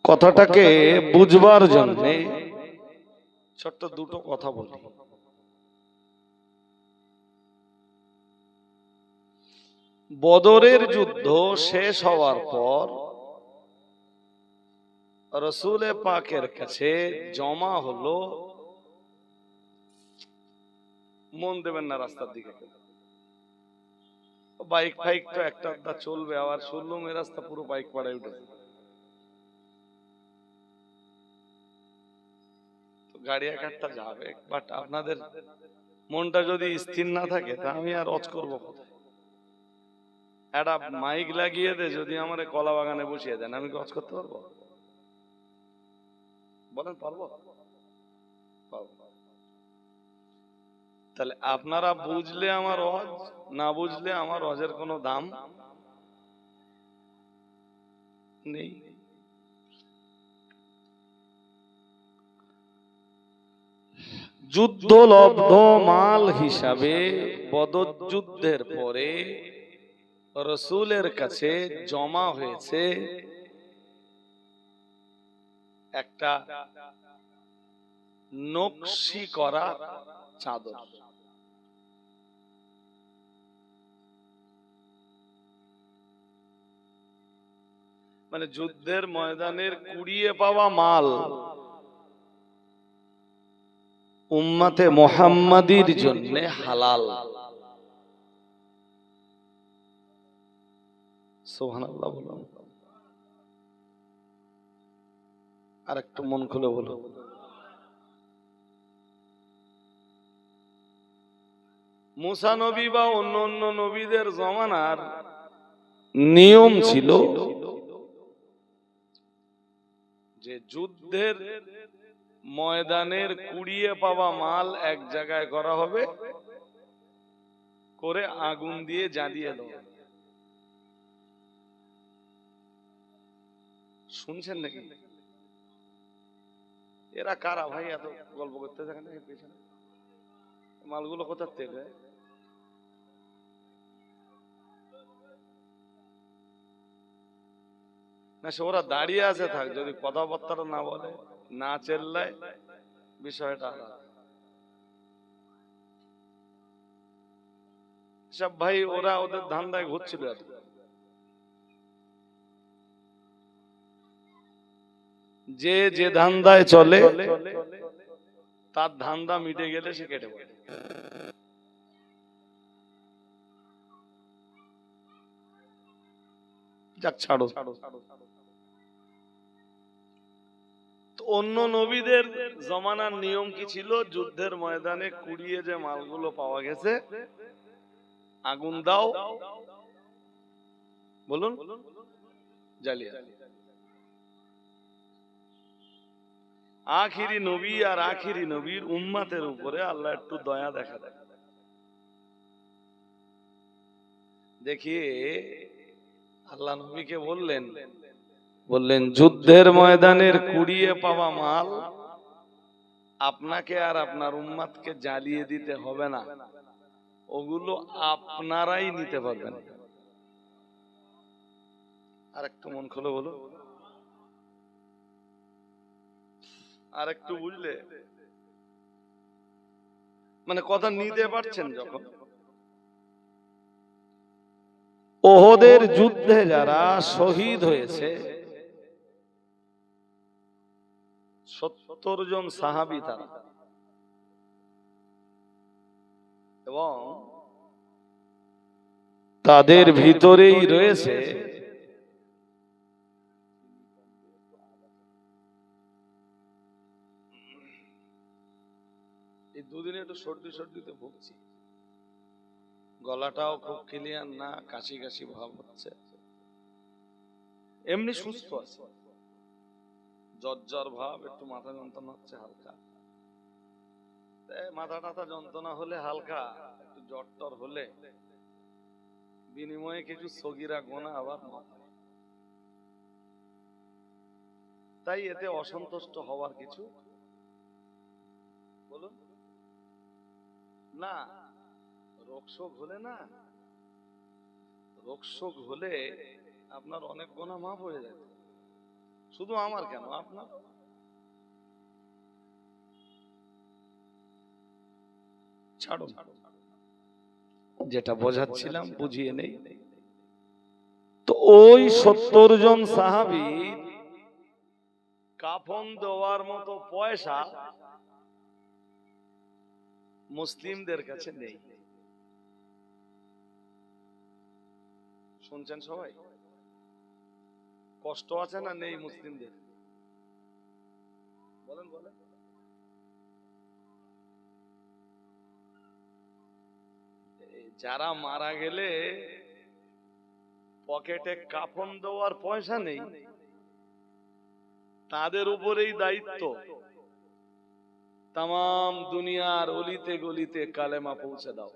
কথাটাকে বুঝবার জন্য ছোট্ট দুটো কথা বলি। বদরের যুদ্ধ শেষ হওয়ার পর রাসূল পাকের কাছে জমা হলো, মন দেবেন না রাস্তার দিকে, বাইক ফাইক তো একটা আধটা চলবে, আবার শুনলাম এই রাস্তা পুরো বাইক পাড়ায় উঠেছে, তো গাড়ি এক একটা যাবে, বাট আপনাদের মনটা যদি স্থির না থাকে তা আমি আর অজ করবো কোথায়? একটা মাইক লাগিয়ে দে, যদি আমার কলা বাগানে বসিয়ে দেন, আমি অজ করতে পারবো? বলেন পারবো? তাহলে আপনারা বুঝলে আমার অজ, না বুঝলে আমার অজের কোনো দাম নেই। যুদ্ধলব্ধ মাল হিসাবে বদর যুদ্ধের পরে রাসূলের কাছে জমা হয়েছে একটা নকশি করা চাদর। মানে যুদ্ধের ময়দানের কুড়িয়ে পাওয়া মাল উম্মতে মুহাম্মাদির জন্য হালাল। সুবহানাল্লাহ বলুন, আর একটু মন খুলে বলো। মুসা নবী বা অন্য অন্য নবীদের জমানার নিয়ম ছিল যে যুদ্ধের ময়দানের কুড়িয়ে পাওয়া মাল এক জায়গায় করা হবে, করে আগুন দিয়ে জ্বালিয়ে দেওয়া। শুনছেন নাকি? এরা কারা ভাই এত গল্প করতে থাকেন পেছনে? মালগুলো কোথার থেকে? না, সে ওরা দাঁড়িয়ে আছে, থাক, যদি কথাবার্তা না বলে, না চেল্লায়, বিষয়টা আলাদা। সব ভাই ওরা ওদের ধান্দায় ঘুরছিল। যে যে ধান্দায় চলে তার ধান্দা মিটে গেলে সে কেটে পড়ে। যাক ছাড়ো। অন্য নবীদের জমানার নিয়ম কি ছিল? যুদ্ধের ময়দানে কুড়িয়ে যে মালগুলো পাওয়া গেছে, আগুন দাও, বলুন, জ্বালিয়ে। আখিরি নবী আর আখিরি নবীর উম্মতের উপরে আল্লাহ একটু দয়া দেখা দেয়। দেখিয়ে আল্লাহ নবীকে বললেন যুদ্ধের ময়দানের কুড়িয়ে পাওয়া মাল আপনাকে আর আপনার উম্মতকে জ্বালিয়ে দিতে হবে না, ওগুলো আপনারাই নিতে পারবেন। আর একটু মন খুলে বলো, আর একটু বুঝলে মানে কথা নিতে পারছেন? যখন ওহদের যুদ্ধে যারা শহীদ হয়েছে 70 জন সাহাবী তারা, এবং তাদের ভিতরেই রয়েছে এই দুদিনে একটু সর্দিতে ভুগছি, গলাটাও খুব ক্লিয়ার না, কাশি কাশি ভাব হচ্ছে, এমনি সুস্থ আছে, জ্বর ভাব, একটু মাথা যন্ত্রণা হচ্ছে হালকা, মাথা টাথা যন্ত্রণা হলে হালকা একটু জ্বর টর হলে বিনিময়ে কিছু সগিরা গোনা আবার মাথায়, তাই এতে অসন্তুষ্ট হওয়ার কিছু বলুন না। রোগশোক হলে আপনার অনেক গোনা মাফ হয়ে যায়। শুধু আমার কেন, আপনার? ছাড়ো, যেটা বোঝাচ্ছিলাম বুঝিয়ে নেই। তো ওই 70 জন সাহাবী কাফন দেওয়ার মতো পয়সা মুসলিমদের কাছে নেই। শুনছেন সবাই? কষ্ট আছে না নেই মুসলিমদের? বলেন বলেন। যারা মারা গেলে পকেটে কাফন দেওয়ার পয়সা নেই, তাদের উপরেই দায়িত্ব তাম দুনিয়ার অলিতে গলিতে কালেমা পৌঁছে দাও।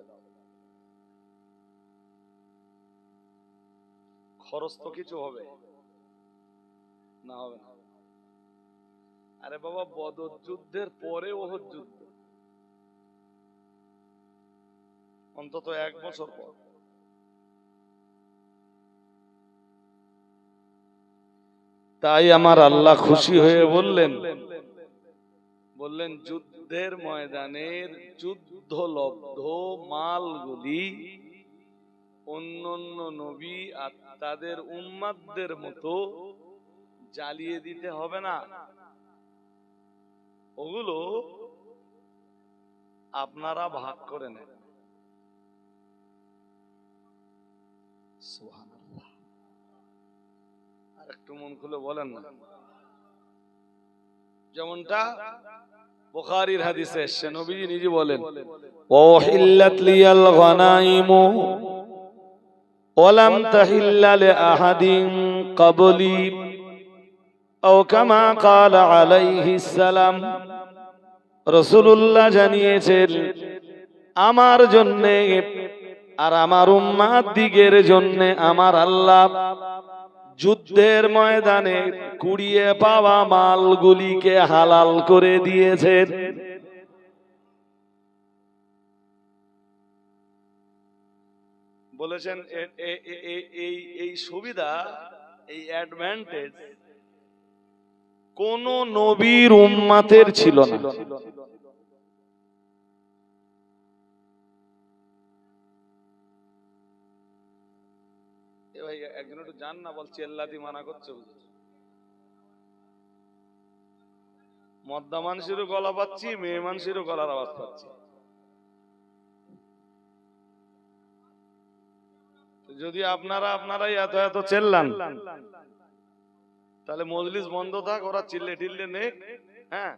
খরচ তো কিছু হবে না? হবে না? আরে বাবা, বদর যুদ্ধের পরে ওহদ যুদ্ধ, অন্তত 1 বছর পর। তাই আমার আল্লাহ খুশি হয়ে বললেন যুদ্ধের ময়দানের যুদ্ধলব্ধ মালগুলি অন্যান্য নবী আর তাদের উম্মাতদের মতো জ্বালিয়ে দিতে হবে না, ওগুলো আপনারা ভাগ করে নেন। সুবহানাল্লাহ। আর একটু মন খুলে বলেন না। যেমনটা বুখারীর হাদিসে এসেছে, নবীজি নিজে বলেন, ওহিল্লাত লিয়াল গনাইমু ওয়ালাম তাহিল্লা লিআহাদিন ক্বাবলি আও কামা ক্বালা আলাইহিস সালাম। রাসূলুল্লাহ জানিয়েছেন, আমার জন্য আর আমার উম্মাত দিগের জন্য আমার আল্লাহ যুদ্ধের ময়দানে কুড়িয়ে পাওয়া মালগুলিকে হালাল করে দিয়েছেন। বলেছেন এই সুবিধা, এই অ্যাডভান্টেজ কোন নবীর উম্মাতের ছিল না। ভাই একজন একটু জান না, বল চেল্লাতি মানা করছে। মদ্দা মানুষেরও গলা পাচ্ছি, মেয়ে মানুষেরও গলার আওয়াজ পাচ্ছি। যদি আপনারাই এত এত চেল্লান, তাহলে মজলিস বন্ধ থাক, ওরা চিল্লে টিল্লে নে, হ্যাঁ,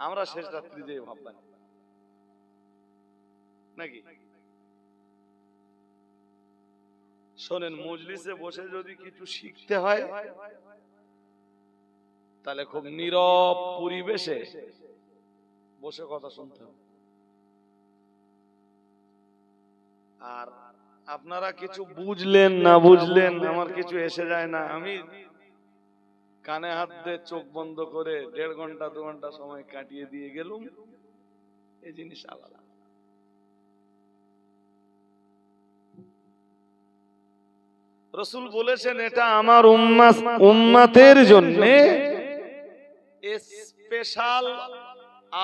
আমরা শেষ রাত্রি যে ভাবলাম নাকি। শোনেন, মজলিসে বসে যদি কিছু শিখতে হয়, তাহলে খুব নীরব পরিবেশে বসে কথা শুনতে হবে। আর আপনারা কিছু বুঝলেন না বুঝলেন, আমার কিছু এসে যায় না, আমি কানে হাত দিয়ে চোখ বন্ধ করে 1.5 ঘন্টা 2 ঘন্টা সময় কাটিয়ে দিয়ে গেলুম, এই জিনিস আলাদা। রাসূল বলেছেন, এটা আমার উম্মাতের জন্য স্পেশাল,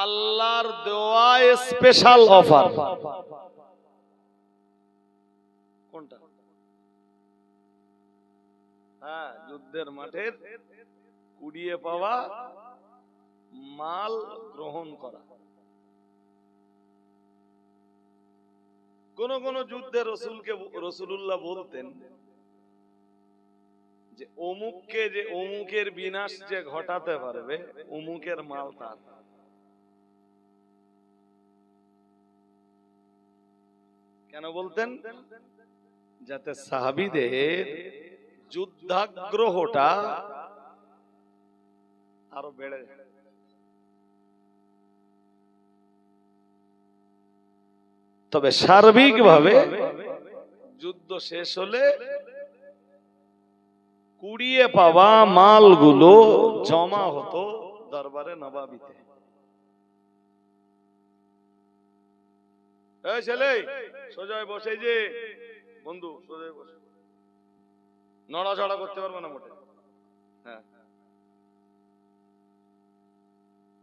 আল্লাহর দেওয়া স্পেশাল অফার। কোনটা? হ্যাঁ, যুদ্ধের মাঠের কুড়িয়ে পাওয়া মাল গ্রহণ করা। কোন কোন যুদ্ধে রাসূলুল্লাহ বলতেন যে অমুককে, যে অমুকের বিনাশ যে ঘটাতে পারবে, অমুকের মাল তার। কেন বলতেন? যাতে সাহাবীদের যুদ্ধাগ্রহটা আরো বেড়ে যায়। তবে সার্বিকভাবে যুদ্ধ শেষ হলে কুড়িয়ে পাওয়া মালগুলো জমা হতো দরবারে নবাবিতে। এই ছেলে, সোজায় বসে, যে বন্ধু সোজায় বসে, নড়াচড়া করতে পারবে না মোটে। হ্যাঁ,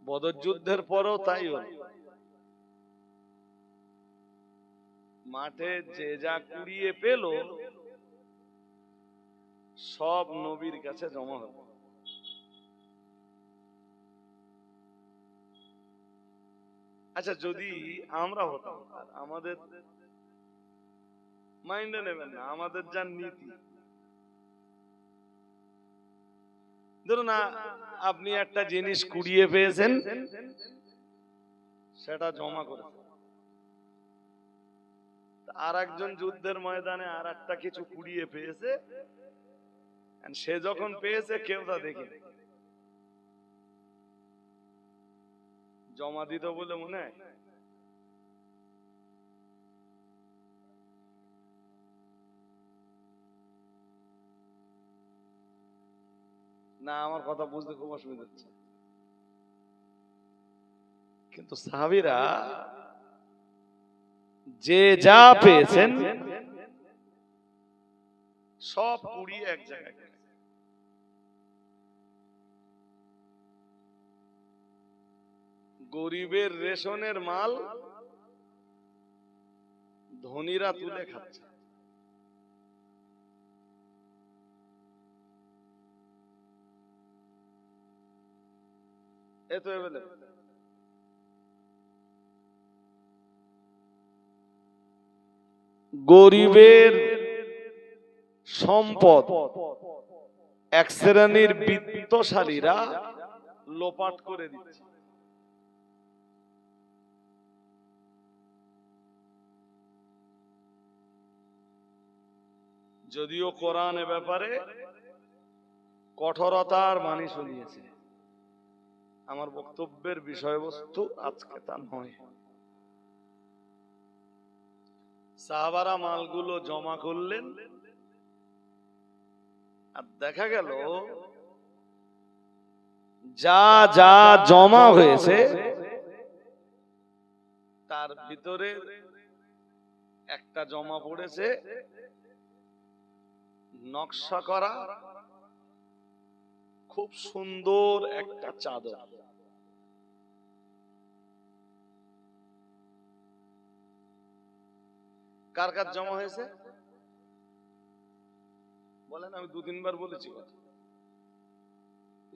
বদর যুদ্ধের পরেও তাই হলো। মাঠে যে যা কুড়িয়ে পেল সব নবীর কাছে জমা হলো। আচ্ছা, যদি আমরা হতাম, আর আমাদের মাইন্ডে নেবেন না, আমাদের যা নীতি, ধরুন আপনি একটা জিনিস কুড়িয়ে পেয়েছেন, সেটা জমা করেছেন, আর একজন যুদ্ধের ময়দানে আর একটা কিছু কুড়িয়ে পেয়েছে, সে যখন পেয়েছে কেউ তা দেখে জমা দিত বলে মনে হয়? না, আমার কথা বুঝতে খুব অসুবিধা হচ্ছে। কিন্তু সাহাবীরা যে যা পেয়েছেন সব কুড়িয়ে এক জায়গায়, গরিবের রেশনের মাল ধনীরা তুলে খাচ্ছে। এ তো এভেলেবল। গরিবের সম্পদ এক শ্রেণীর বিত্তশালীরা লোপাট করে দিচ্ছে। যদিও কোরআন এ ব্যাপারে কঠোরতার বাণী শুনিয়েছে, আমার বক্তব্যের বিষয়বস্তু আজকে তা নয়। সাহাবারা মালগুলো জমা করলেন, আর দেখা গেল যা যা জমা হয়েছে তার ভিতরে একটা জমা পড়েছে নকশা করা খুব সুন্দর একটা চাদর। কার কার জমা হয়েছে বলেন? আমি 2-3 বার বলেছি কথা,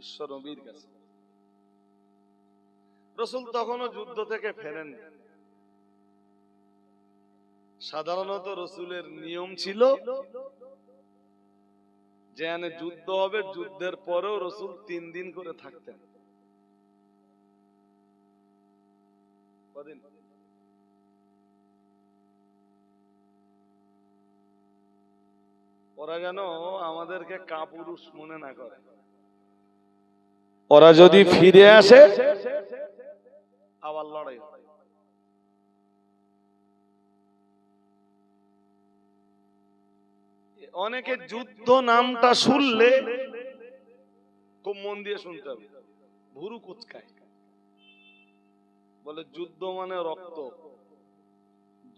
ঈশ্বর নবীর কাছে। রাসূল তখনও যুদ্ধ থেকে ফেরেন। সাধারণত রাসূলের নিয়ম ছিল যে যুদ্ধ হবে, যুদ্ধের পরেও রাসূল 3 দিন করে থাকতেন। কদিন? ওরা যেন আমাদেরকে কাপুরুষ মনে না করে। ওরা যদি ফিরে আসে আবার লড়াই হয়। অনেকে যুদ্ধ নামটা শুনলে খুব মন দিয়ে শুনতে হবে, ভুরু কুচকায়, বলে যুদ্ধ মানে রক্ত,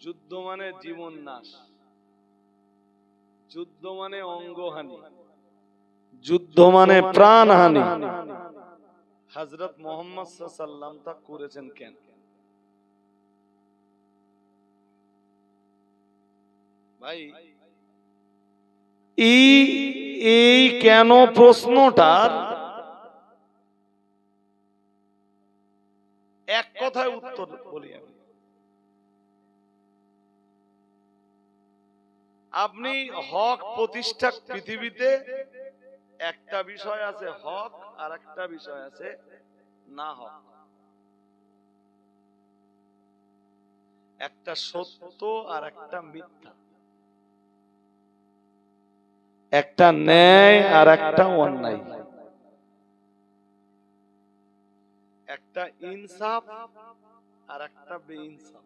যুদ্ধ মানে জীবন নাশ, যুদ্ধ মানে অঙ্গহানি, যুদ্ধ মানে প্রাণহানি। হযরত মুহাম্মদ সাল্লাল্লাহু আলাইহি ওয়াসাল্লাম তা করেছেন কেন? ভাই, এই কেন প্রশ্নটার এক কথায় উত্তর বলি আমি। আপনি হক প্রতিষ্ঠা, পৃথিবীতে একটা বিষয় আছে হক, আর একটা বিষয় আছে না হক। একটা সত্য আর একটা মিথ্যা, একটা ন্যায় আর একটা অন্যায়, একটা ইনসাফ আর একটা বেইনসাফ।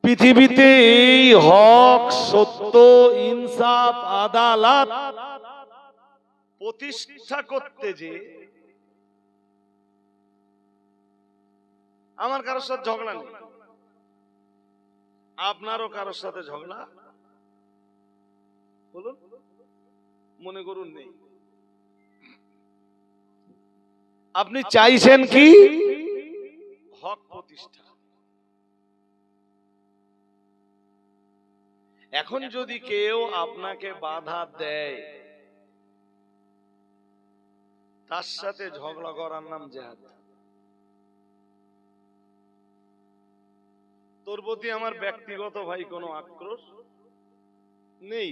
পৃথিবীতে এই হক, সত্য, ইনসাফ, আদালত প্রতিষ্ঠা করতে যে আমার কারোর সাথে ঝগড়া নেই, আপনারও কারোর সাথে ঝগড়া বলুন মনে করুন নেই, আপনি চাইছেন কি হক প্রতিষ্ঠা। এখন যদি কেউ আপনাকে বাধা দেয়, তার সাথে ঝগড়া করার নাম জিহাদ। তোর প্রতি আমার ব্যক্তিগত ভাই কোনো আক্রোশ নেই,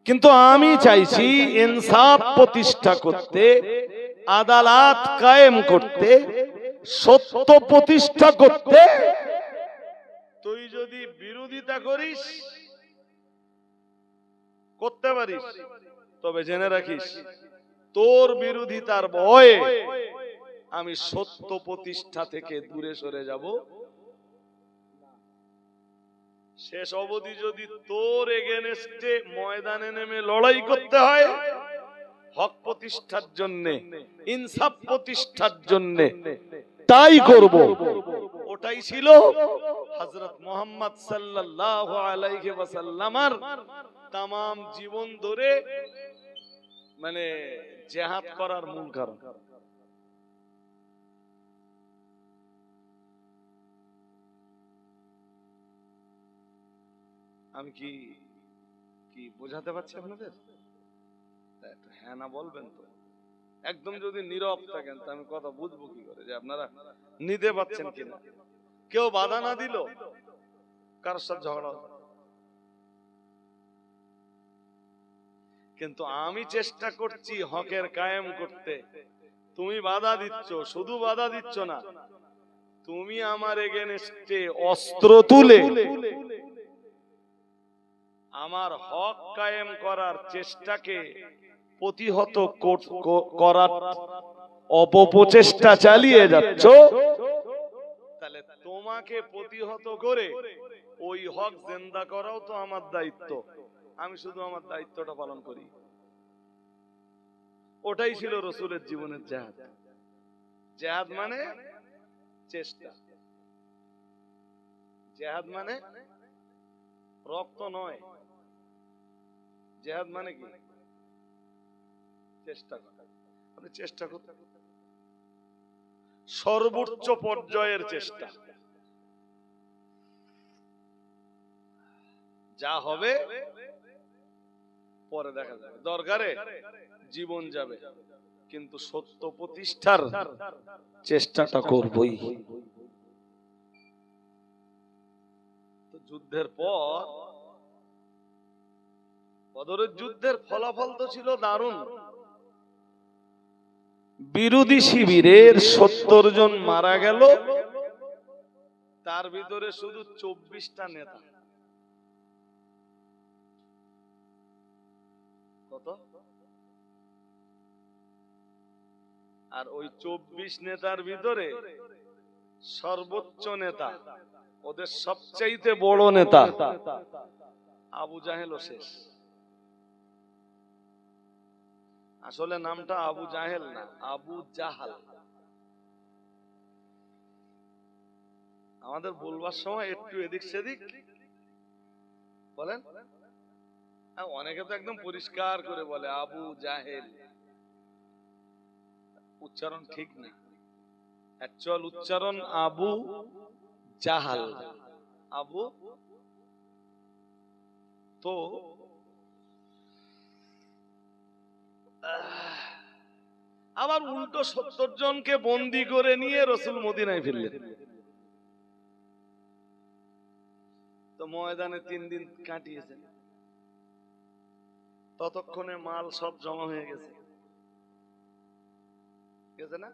কিন্তু আমি চাইছি ইনসাফ প্রতিষ্ঠা করতে, আদালত কায়েম করতে, সত্য প্রতিষ্ঠা করতে। তুই যদি বিরোধিতা করিস, করতে পারিস, তবে জেনে রাখিস তোর বিরোধিতার ভয়ে আমি সত্য প্রতিষ্ঠা থেকে দূরে সরে যাব। শেষ অবধি যদি তোর এগেনস্টে ময়দানে নেমে লড়াই করতে হয় হক প্রতিষ্ঠার জন্য, ইনসাফ প্রতিষ্ঠার জন্য, তাই করব। ওটাই ছিল হযরত মুহাম্মদ সাল্লাল্লাহু আলাইহি ওয়াসাল্লামের তামাম জীবন ধরে মানে জিহাদ করার মূল কারণ। আমি কি কি বোঝাতে পারছি আপনাদের? হ্যাঁ না বলবেন তো। একদম যদি নীরব থাকেন তো আমি কথা বুঝবো কি করে যে আপনারা নিতে পারছেন কিনা। কেউ বাধা না দিল কারোর সাথে ঝগড়া, কিন্তু আমি চেষ্টা করছি হকের কায়েম করতে। তুমি বাধা দিচ্ছ, শুধু বাধা দিচ্ছ না, তুমি আমার এগেনস্টে অস্ত্র তুলে আমার হক কায়েম করার চেষ্টাকে প্রতিহত করার অপপ্রচেষ্টা চালিয়ে যাচ্ছ। তাহলে তোমাকে প্রতিহত করে ওই হক জিন্দা করাও তো আমার দায়িত্ব। আমি শুধু আমার দায়িত্বটা পালন করি। ওটাই ছিল রাসূলের জীবনের জিহাদ। জিহাদ মানে চেষ্টা, জিহাদ মানে রক্ত নয়। জিহাদ মানে কি? চেষ্টা করা। আপনি চেষ্টা করতে, সর্বোচ্চ পর্যায়ের চেষ্টা। যা হবে পরে দেখা যাবে, দরকারে জীবন যাবে, কিন্তু সত্য প্রতিষ্ঠার চেষ্টাটা করবই। যুদ্ধের পর, বদরের যুদ্ধের ফলাফল তো ছিল দারুণ। বিরোধী শিবিরের ৭০ জন মারা গেল, তার ভিতরে শুধু ২৪টা নেতা। কত? আর ওই ২৪ নেতার ভিতরে সর্বোচ্চ নেতা, ওদের সবচাইতে বড় নেতা আবু জাহেলও শেষ। আসলে নামটা আবু জাহেল না, আবু জাহাল। আমাদের বলবার সময় একটু এদিক সেদিক বলেন। অনেকে তো একদম পরিষ্কার করে বলে আবু জাহেল। উচ্চারণ ঠিক না, অ্যাকচুয়াল উচ্চারণ আবু জাহাল। আবু তো আবার উল্টো ৭০ জনকে বন্দী করে নিয়ে রাসূল মদিনায় ফিরলেন। তো ময়দানে ৩ দিন কাটিয়েছেন। ততক্ষণে মাল সব জমা হয়ে গেছে, গেছে না?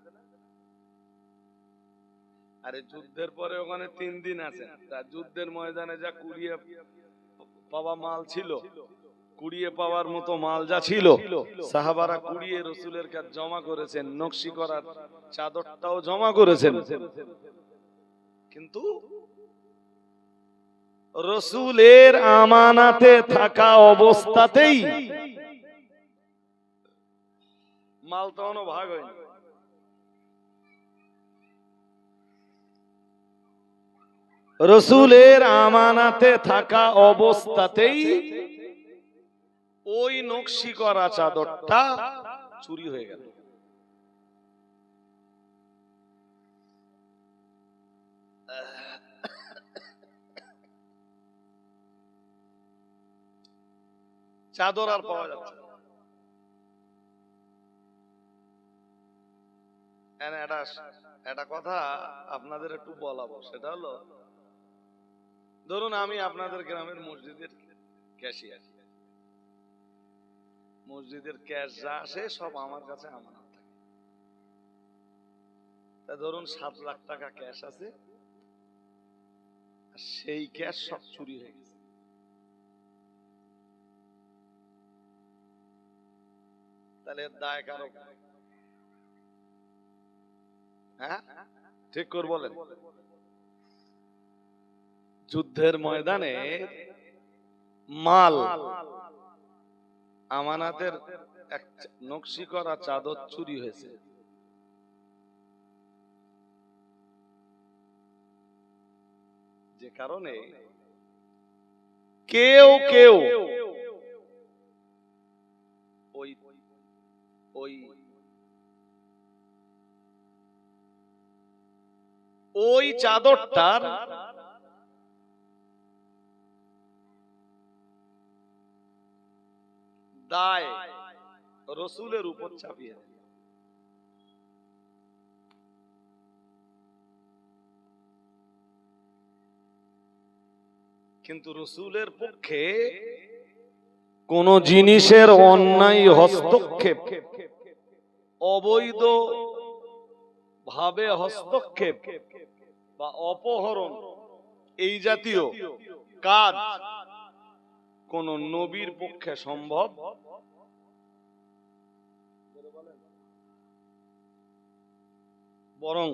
আরে যুদ্ধের পরে ওখানে ৩ দিন আছে, তা যুদ্ধের ময়দানে যা কুড়িয়ে পাওয়া মাল ছিল, কুড়িয়ে পাওয়ার মতো মাল যা ছিল, সাহাবারা কুড়িয়ে রাসূলের কাছে জমা করেছেন। নকশি করার চাদরটাও জমা করেছেন, কিন্তু রাসূলের আমানাতে থাকা অবস্থাতেই মাল তখনও ভাগ হয়নি। রাসূলের আমানাতে থাকা অবস্থাতেই ওই নকশি করা চাদরটা চুরি হয়ে গেল। চাদর আর পাওয়া যাচ্ছে না। একটা কথা আপনাদের একটু বলাবো, সেটা হলো, ধরুন আমি আপনাদের গ্রামের মসজিদের ক্যাশিয়ার, মসজিদের ক্যাশ যা আসে সব আমার কাছে আমানত থাকে। তা ধরুন 7 লাখ টাকা ক্যাশ আছে, আর সেই ক্যাশ সব চুরি হয়ে গেছে, তাহলে দায় কারো? হ্যাঁ, ঠিক করে বলেন। যুদ্ধের ময়দানে মাল আমানাতের এক নকশি করা চাদর চুরি হয়েছে, যে কারণে কেউ কেউ ওই ওই ওই চাদরটার দায় রসুলের উপর চাপিয়ে দেয়। কিন্তু রসুলের পক্ষে কোন জিনিসের অন্যায় হস্তক্ষেপ, অবৈধ ভাবে হস্তক্ষেপ বা অপহরণ, এই জাতীয় কাজ কোন নবীর পক্ষে সম্ভব বরং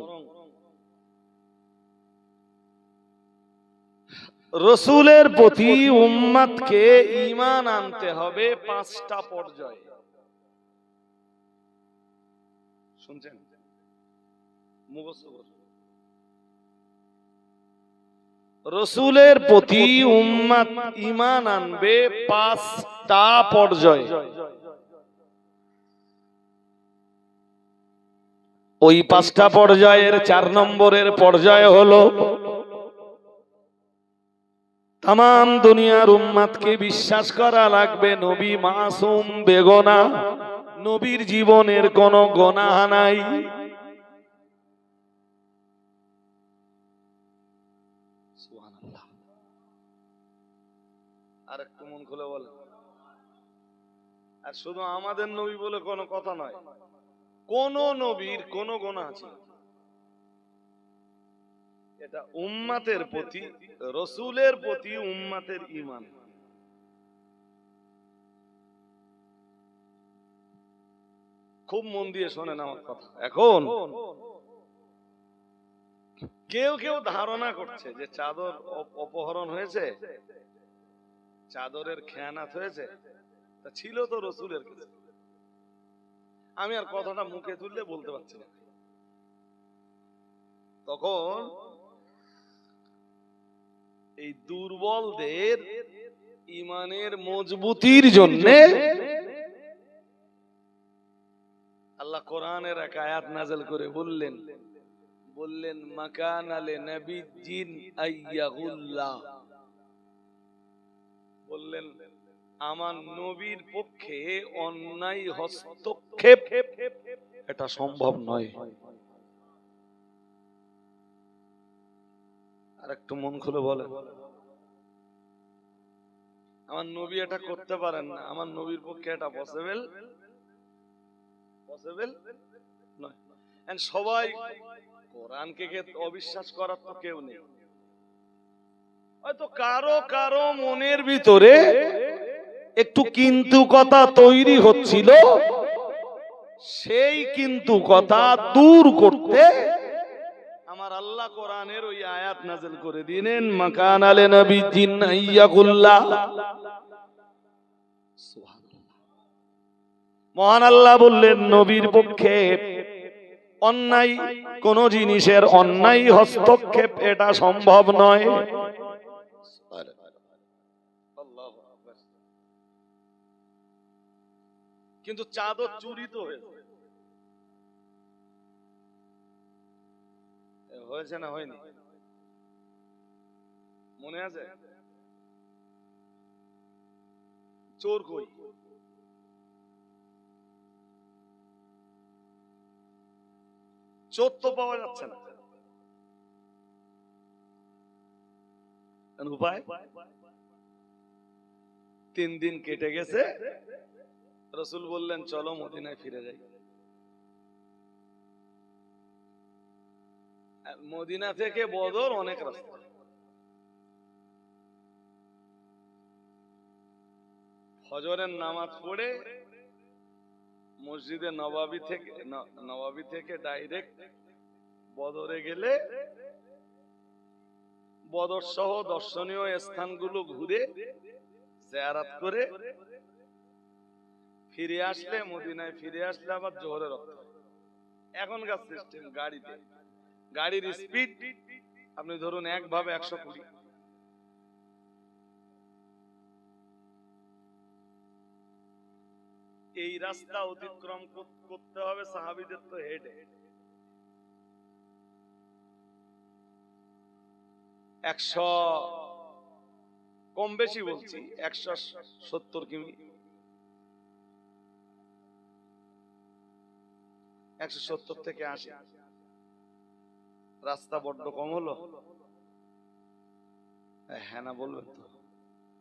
রসুলের প্রতি উম্মতকে ঈমান আনতে হবে 5টা পর্যায়ে। শুনছেন? মুখস্থ করুন। রসুলের প্রতি উম্মত ঈমান আনবে 5টা পর্যায়ে। ওই 5টা পর্যায়ের 4 নম্বরের পর্যায় হলো তাম দুনিয়ার উম্মতকে বিশ্বাস করা লাগবে নবী মাসুম, বেগুনাহ, নবীর জীবনের কোনো গুনাহ নাই। সুবহানাল্লাহ। আর একটু মন খুলে বলেন। আর শুধু আমাদের নবী বলে কোনো কথা নয়, কোন নবীর কোন গুনাহ আছে, এটা উম্মতের প্রতি, রসুলের প্রতি উম্মতের ঈমান। খুব মন দিয়ে শোনেন আমার কথা। এখন কেউ কেউ ধারণা করছে যে চাদর অপহরণ হয়েছে, চাদরের খেয়ানাত হয়েছে, তা ছিল তো রসুলের কাছে। আমি আর কথাটা মুখে তুললে বলতে পারছি না। তখন এই দুর্বলদের ঈমানের মজবুতির জন্য আল্লাহ কোরআনের এক আয়াত নাযিল করে বললেন মাকান আলে নবিয়্যিন আইয়াগুল্লাহ, বললেন আমার নবীর পক্ষে অন্যায় হস্তক্ষেপ এটা সম্ভব নয়। আর একটু মন খুলে বলেন, আমার নবী এটা করতে পারেন না, আমার নবীর পক্ষে এটা পসিবল নয়। এন্ড সবাই কোরআনকে অবিশ্বাস করার তো কেউ নেই। হয়তো কারো কারো মনের ভিতরে একটু কিন্তু কথা তৈরি হচ্ছিল, সেই কিন্তু কথা দূর করতে আমার আল্লাহ কোরআনের ওই আয়াত নাযিল করে দিলেন মাকান আলে নবিয়্যিন আইয়াগুল্লাহ। মহান আল্লাহ বললেন নবীর পক্ষে অন্যায় কোন জিনিসের অন্যায় হস্তক্ষেপ এটা সম্ভব নয়। কিন্তু চাদর চুরি তো হয়েছে না হয়নি? মনে আছে? চোর কই? চোর তো পাওয়া যাচ্ছে না, উপায় 3 দিন কেটে গেছে, রাসূল বললেন চলো মদিনায় ফিরে যাই। মদিনা থেকে বদর অনেক রাস্তা, ফজরের নামাজ পড়ে মসজিদে নবাবী থেকে ডাইরেক্ট বদরে গেলে বদর সহ দর্শনীয় স্থানগুলো ঘুরে জিয়ারত করে ফিরে আসলে, মদিনায় ফিরে আসলে আবার জোহরের রক্ত। এখনকার সিস্টেম গাড়িতে, গাড়ির স্পিড আপনি ধরুন একভাবে 120, এই রাস্তা অতিক্রম করতে হবে সাহাবীদের তো হেঁটে 100 কম বেশি বলছি 170 কিমি, 170 থেকে 80। রাস্তা বড্ড কম হলো, হ্যাঁ না বলবেন তো,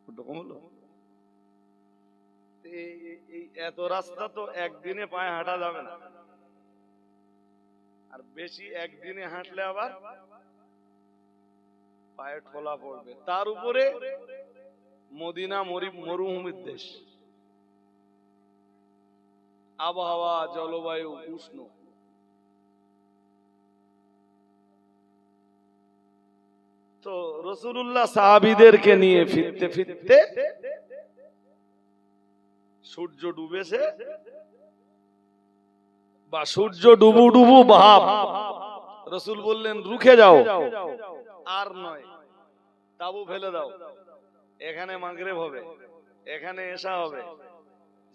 বড্ড কম হলো। এই এত রাস্তা তো একদিনে পায়ে হাঁটা যাবে না, আর বেশি একদিনে হাঁটলে আবার পায়ে ঠোলা পড়বে। তার উপরে মদিনা মরুভূমির দেশ, আবহাওয়া জলবায়ু উষ্ণ। তো রাসূলুল্লাহ সাহাবীদেরকে নিয়ে ফিরতে ফিরতে সূর্য ডুবেছে, বা সূর্য ডুবু ডুবু ভাব। রাসূল বললেন রুখে যাও, আর নয়, তাবু ফেলে দাও, এখানে মাগরিব হবে, এখানে এশা হবে,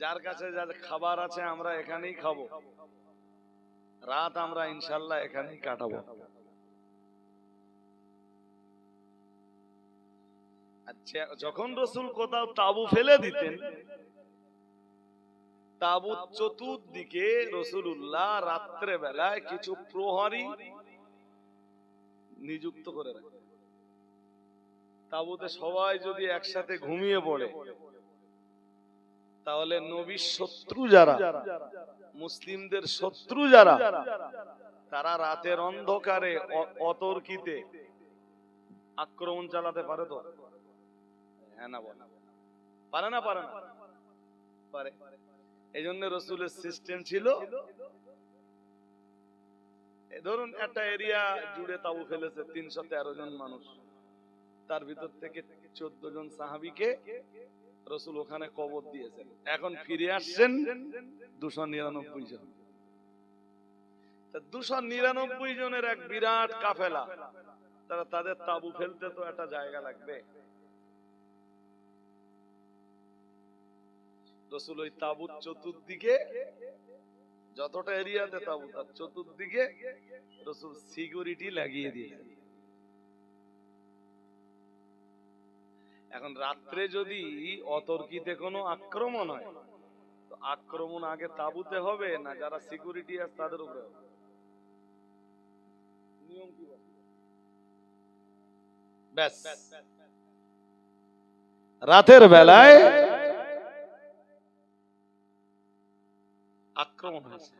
যার কাছে যা খাবার আছে আমরা এখানেই খাবো, রাত আমরা ইনশাআল্লাহ এখানেই কাটাবো। আচ্ছা, যখন রাসূল কোথাও তাবু ফেলে দিতেন, তাবুত চতুর্দিকে রাসূলুল্লাহ রাত্রে বেলায় কিছু প্রহরী নিযুক্ত করে রাখতেন। তাবুতে সবাই যদি একসাথে ঘুমিয়ে পড়ে, তাহলে নবীর শত্রু যারা, মুসলিমদের শত্রু যারা, তারা রাতের অন্ধকারে অতর্কিতে আক্রমণ চালাতে পারে। তো হ্যাঁ না বল, পারে না? পারে না? পারে। এই জন্য রাসূলের সিস্টেম ছিল, ধরুন একটা এরিয়া জুড়ে তাবু ফেলেছে 313 জন মানুষ, তার ভিতর থেকে 14 জন সাহাবীকে রাসূল ওখানে কবর দিয়েছেন। এখন ফিরে আসছেন 299 জন। 299 জনের এক বিরাট কাফেলা, তাদের তাবু ফেলতে তো একটা জায়গা লাগবে। রাসূল ওই তাবুর চতুর্দিকে, যতটা এরিয়াতে তাবু তার চতুর্দিকে রাসূল সিকিউরিটি লাগিয়ে দিয়েছেন। এখন রাত্রে যদি অতর্কিতে কোনো আক্রমণ হয়, তো আক্রমণ আগে তাবুতে হবে না যারা সিকিউরিটি আছে তাদের উপরে হবে? নিয়ম কি বলে? ব্যাস, রাতের বেলায় আক্রমণ হয়েছে।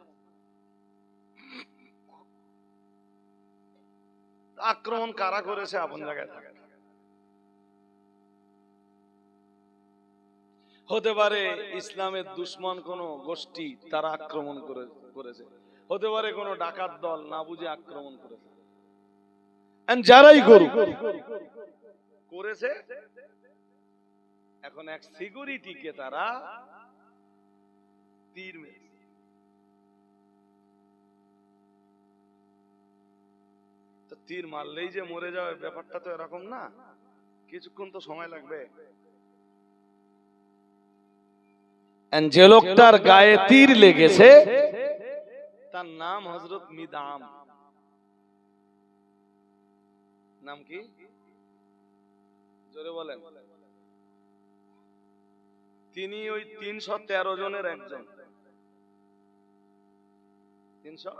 আক্রমণ কারা করেছে? আপন জায়গায় থাকে। হতে পারে ইসলামের দুশমন কোন গোষ্ঠী, তারা আক্রমণ করেছে। হতে পারে কোন ডাকাত দল না বুঝে আক্রমণ করেছে। যারাই করেছে, এখন এক সিকিউরিটিকে তারা তীর মেরেছে। তো তীর মারলেই যে মরে যাবে ব্যাপারটা তো এরকম না, কিছুক্ষণ তো সময় লাগবে। যে লোকটার গায়ে তীর লেগেছে তার নাম হযরত মিদআম। নাম কি? জোরে বলেন। তিনি ওই 313 জনের একজন। 300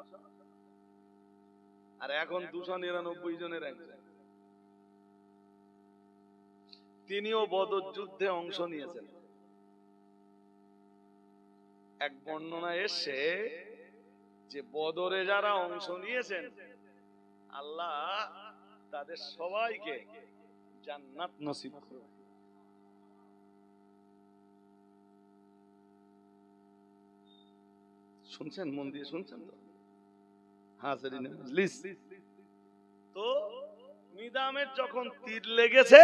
আর এখন 299 জনের একজন। তিনিও বদর যুদ্ধে অংশ নিয়েছেন। এক বর্ণনা এসে যে বদরে যারা অংশ নিয়েছেন আল্লাহ তাদের সবাইকে জান্নাত নসিব করবে। শুনছেন? মন দিয়ে শুনছেন তো? হাজিরিন মজলিস। তো মিদামের যখন তীর লেগেছে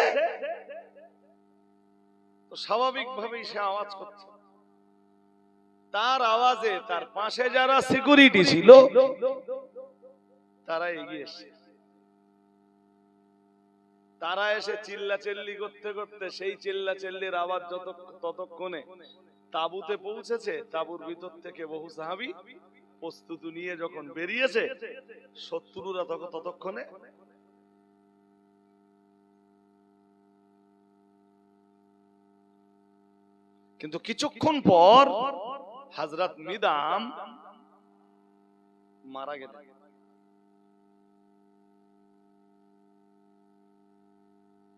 তো স্বাভাবিকভাবেই সে আওয়াজ করছে। তার আওয়াজে তার পাশে যারা সিকিউরিটি ছিল তারা এগিয়ে এসে, তারা এসে চিল্লাচিল্লি করতে করতে সেই চিল্লাচিল্লির আওয়াজ ততক্ষণে তাঁবুতে পৌঁছেছে। তাঁবুর ভিতর থেকে বহু সাহাবী প্রস্তুতি নিয়ে যখন বেরিয়েছে, শত্রুরা ততক্ষণে কিন্তু কিছুক্ষণ পর হযরত মিদাম মারা গেলেন।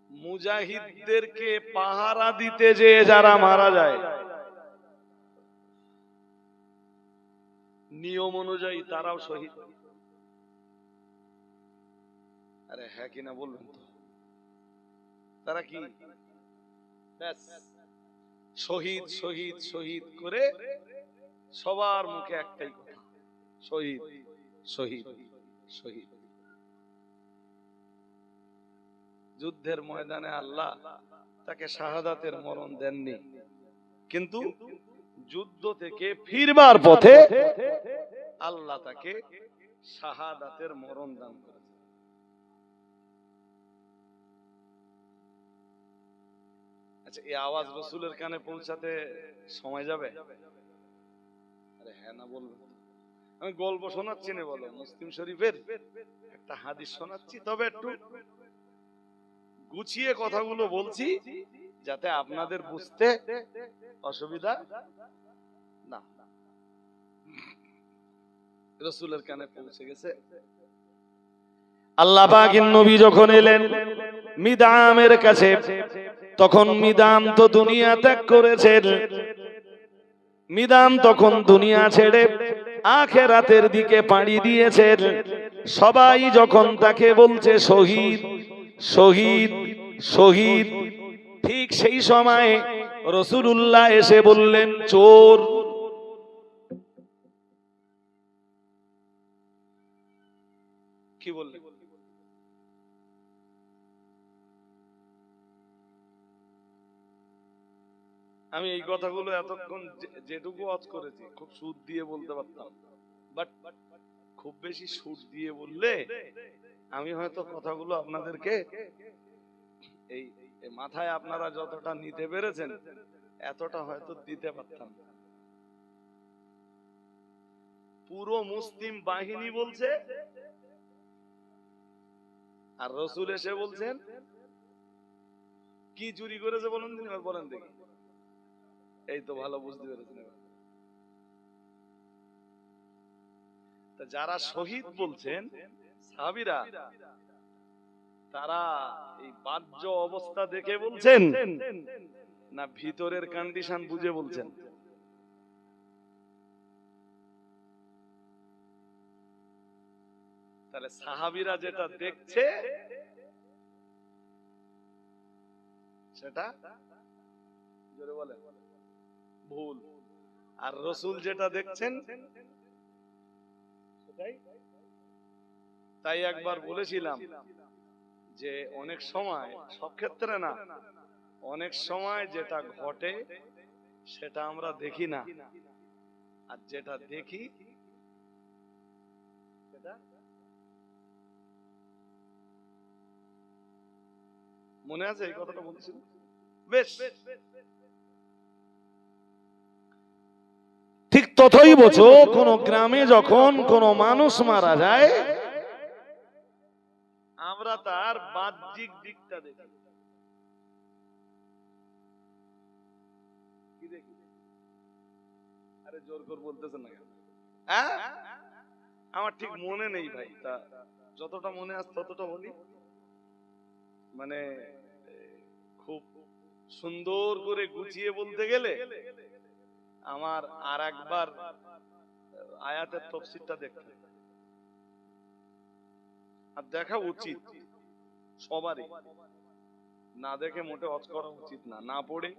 মুজাহিদদেরকে পাহারা দিতে যে যারা মারা যায় নিয়ম অনুযায়ী তারাও শহীদ। আরে হ্যাঁ কিনা বলবেন তো? তারা কি ব্যাস শহীদ শহীদ শহীদ করে সবার মুখে একটাই কথা, শহীদ শহীদ শহীদ। যুদ্ধের ময়দানে আল্লাহ তাকে শাহাদাতের মরণ দেননি, কিন্তু যুদ্ধ থেকে ফিরবার পথে আল্লাহ তাকে শাহাদাতের মরণ দান করেছেন। আচ্ছা, এই আওয়াজ রাসূলের কানে পৌঁছাতে সময় যাবে? আরে হ্যাঁ না বলবেন? আমি গল্প শোনাচ্ছি না, বলো মুসলিম শরীফের একটা হাদিস শোনাচ্ছি, তবে একটু গুছিয়ে কথাগুলো বলছি যাতে আপনাদের বুঝতে অসুবিধা না। রাসূলের কানে পৌঁছে গেছে। আল্লাহ পাকের নবী যখন এলেন মিদামের কাছে, তখন মিদাম তো দুনিয়া ত্যাগ করেছেন। মিদাম তখন দুনিয়া ছেড়ে আখিরাতের দিকে পাড়ি দিয়েছেন। সবাই যখন তাকে বলছে শহীদ শহীদ শহীদ, ঠিক সেই সময় রাসূলুল্লাহ এসে বললেন চোর। কি বললেন? আমি এই কথাগুলো এতক্ষণ যেটুকু ওয়াজ করেছি খুব সুদ দিয়ে বলতে পারতাম, বাট খুব বেশি সুদ দিয়ে বললে আমি হয়তো কথাগুলো আপনাদেরকে এই মাথায় আপনারা যতটা নিতে পেরেছেন এতটা হয়তো দিতে পারতাম। পুরো মুসলিম বাহিনী বলছে আর রাসূল এসে বলছেন কি চুরি করেছে বলেন দিন, এবার বলেন দেখি। এই তো ভালো বুঝতে পেরেছেন। যারা শহীদ বলছেন সাহাবীরা, তারা এই বাহ্য অবস্থা দেখে বলছেন না ভিতরের কন্ডিশন বুঝে বলছেন? তাহলে সাহাবীরা যেটা দেখছে সেটা জোরে বলেন ভুল, আর রাসূল যেটা দেখছেন সেটাই। তাই একবার বলেছিলাম যে অনেক সময়, সব ক্ষেত্রে না, অনেক সময় যেটা ঘটে সেটা আমরা দেখি না, আর যেটা দেখি সেটা মনে আছে। এই কথাটা বলছিল বেশ। ঠিক ততই বলছো, কোন গ্রামে যখন কোন মানুষ মারা যায় আমরা তার বাহ্যিক দিকটা দেখি। কি দেখি? আরে জোর করে বলতেছেন না কেন? হ্যাঁ, আমার ঠিক মনে নেই ভাই, তা যতটা মনে আসছে ততটা বলি। মানে খুব সুন্দর করে গুছিয়ে বলতে গেলে আমার আর একবার আয়াতের তাফসীরটা দেখতে আর দেখা উচিত সবারই, না দেখে মোটে ওয়াজ করা উচিত না, না পড়ে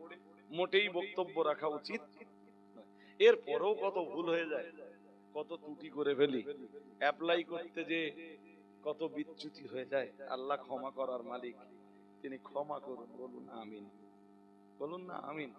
মোটেই বক্তব্য রাখা উচিত। এর পরেও কত ভুল হয়ে যায়, কত ত্রুটি করে ফেলি, অ্যাপ্লাই করতে যে কত বিচ্যুতি হয়ে যায়। আল্লাহ ক্ষমা করার মালিক, তিনি ক্ষমা করুন, বলুন আমিন, বলুন না আমিন।